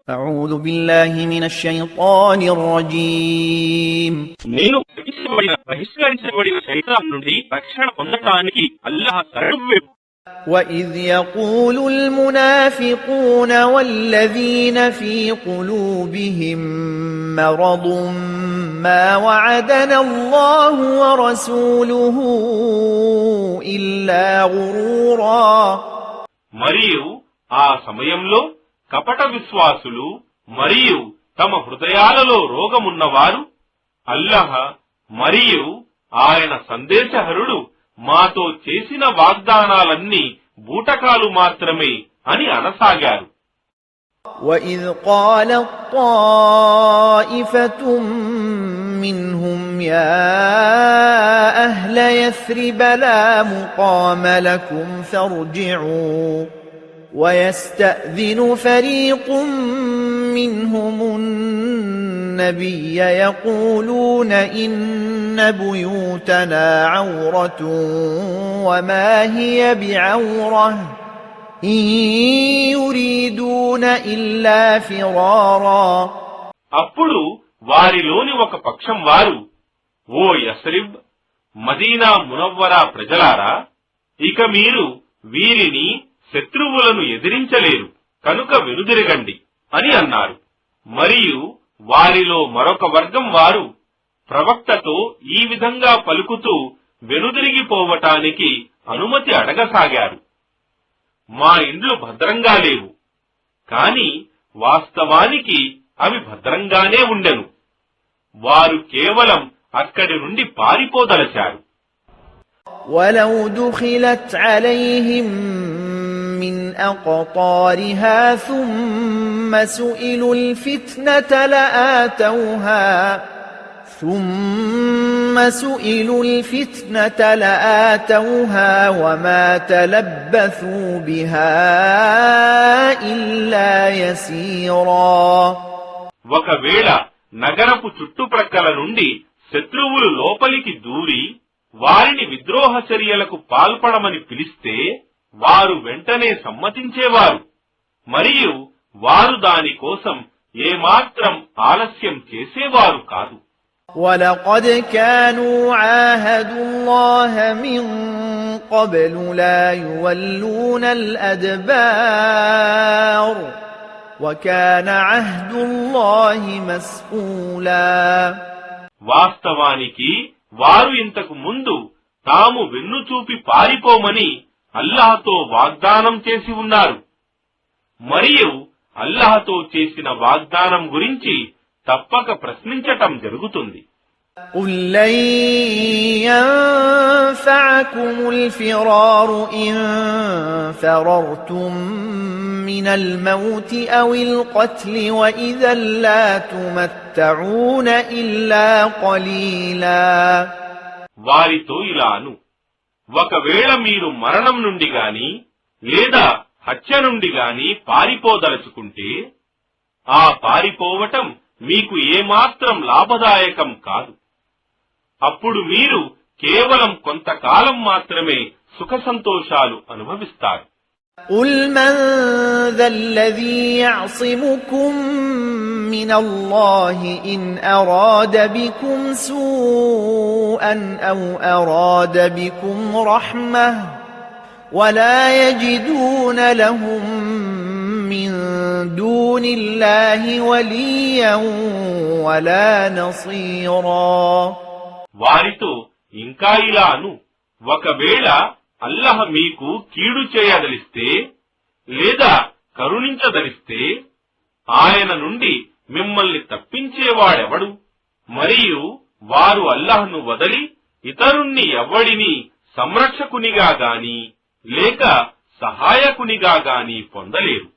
أعوذ بالله من الشيطان الرجيم నేను బహిష్కరించబడిన శైతాన్ నుండి రక్షణ పొందడానికి అల్లాహ్ శరణు. وإذ يقول المنافقون والذين في قلوبهم مرض ما وعدنا الله ورسوله إلا غرورا. మరియు ఆ సమయంలో కపట విశ్వాసులు మరియు తమ హృదయాలలో రోగమున్నవారు అల్లాహ్ మరియు ఆయన సందేశహరుడు మాతో చేసిన వాగ్దానాలన్నీ బూటకాలు మాత్రమే అని అనసాగారు. وَإِذْ قَالَتْ طَائِفَةٌ مِّنْهُمْ يَا أَهْلَ يَثْرِبَ لَا مُقَامَ لَكُمْ فَارْجِعُوا وَيَسْتَأْذِنُ فَرِيقٌ مِّنْهُمُ النَّبِيَّ يَقُولُونَ إِنَّ بُيُوتَنَا عَوْرَةٌ وَمَا هِيَ بِعَوْرَةٍ إِن يُرِيدُونَ إِلَّا فِرَارًا. అప్పుడు వారిలోని ఒక పక్షం వారు, ఓ యస్రిబ్, మదీనా మునవ్వరా ప్రజలారా, ఇక మీరు వీరిని శత్రువులను ఎదిరించలేరు కనుక వెనుదిరగండి అని అన్నారు. మరియు వారిలో మరొక వర్గం వారు ప్రవక్తతో ఈ విధంగా పలుకుతూ వెనుదిరిగిపోవటానికి అనుమతి అడగసాగారు. మా ఇండ్లు భద్రంగా లేవు, కాని వాస్తవానికి అవి భద్రంగానే ఉండెను. వారు కేవలం అక్కడి నుండి పారిపోదలచారు. وَلَوْ دُخِلَتْ عَلَيْهِمْ مِنْ أَقْطَارِهَا ثُمَّ سُئِلُوا الْفِتْنَةَ لَآتَوْهَا وَمَا تَلَبَّثُوا بِهَا إِلَّا يَسِيرًا. ఒకవేళ నగరపు చుట్టుప్రక్కల నుండి శత్రువులు లోపలికి దూరి వారిని విద్రోహ చర్యలకు పాల్పడమని పిలిస్తే వారు వెంటనే సమ్మతించేవారు, మరియు వారు దానికోసం ఏమాత్రం ఆలస్యం చేసేవారు కాదు. وَلَقَدْ كَانُوا عَاهَدُوا اللَّهَ مِنْ قَبْلُ لَا يُوَلُّونَ الْأَدْبَارَ وَكَانَ عَهْدُ اللَّهِ مَسْئُولًا. వాస్తవానికి వారు ఇంతకు ముందు తాము వెన్నుచూపి పారిపోమని అల్లాహ్తో వాగ్దానం చేసి ఉన్నారు, మరియు అల్లాహ్తో చేసిన వాగ్దానం గురించి తప్పక ప్రశ్నించటం జరుగుతుంది. قُل لَّن يَنفَعَكُمُ الْفِرَارُ إِن فَرَرْتُم مِّنَ الْمَوْتِ أَوِ الْقَتْلِ وَإِذًا لَّا تُمَتَّعُونَ إِلَّا قَلِيلًا. వారితో ఇలా అను, ఒకవేళ మీరు మరణం నుండి గాని లేదా హత్య నుండి గాని పారిపోదలుచుకుంటే ఆ పారిపోవటం మీకు ఏమాత్రం లాభదాయకం కాదు. అప్పుడు మీరు కేవలం కొంతకాలం మాత్రమే సుఖ సంతోషాలు అనుభవిస్తారు. قُلْ مَنْ ذَا الَّذِي يَعْصِمُكُمْ مِنَ اللَّهِ إِنْ أَرَادَ بِكُمْ سُوءًا أَوْ أَرَادَ بِكُمْ رَحْمَةً وَلَا يَجِدُونَ لَهُم مِّن دُونِ اللَّهِ وَلِيًّا وَلَا نَصِيرًا. వారితో ఇంకా ఇలా అను, ఒకవేళ అల్లాహ్ మీకు కీడు చేయదలిస్తే లేదా కరుణించదలిస్తే ఆయన నుండి మిమ్మల్ని తప్పించేవాడెవడు? మరియు వారు అల్లాహ్ను వదలి ఇతరుణ్ణి ఎవ్వడిని సంరక్షకునిగా గాని లేక సహాయకునిగా గాని పొందలేరు.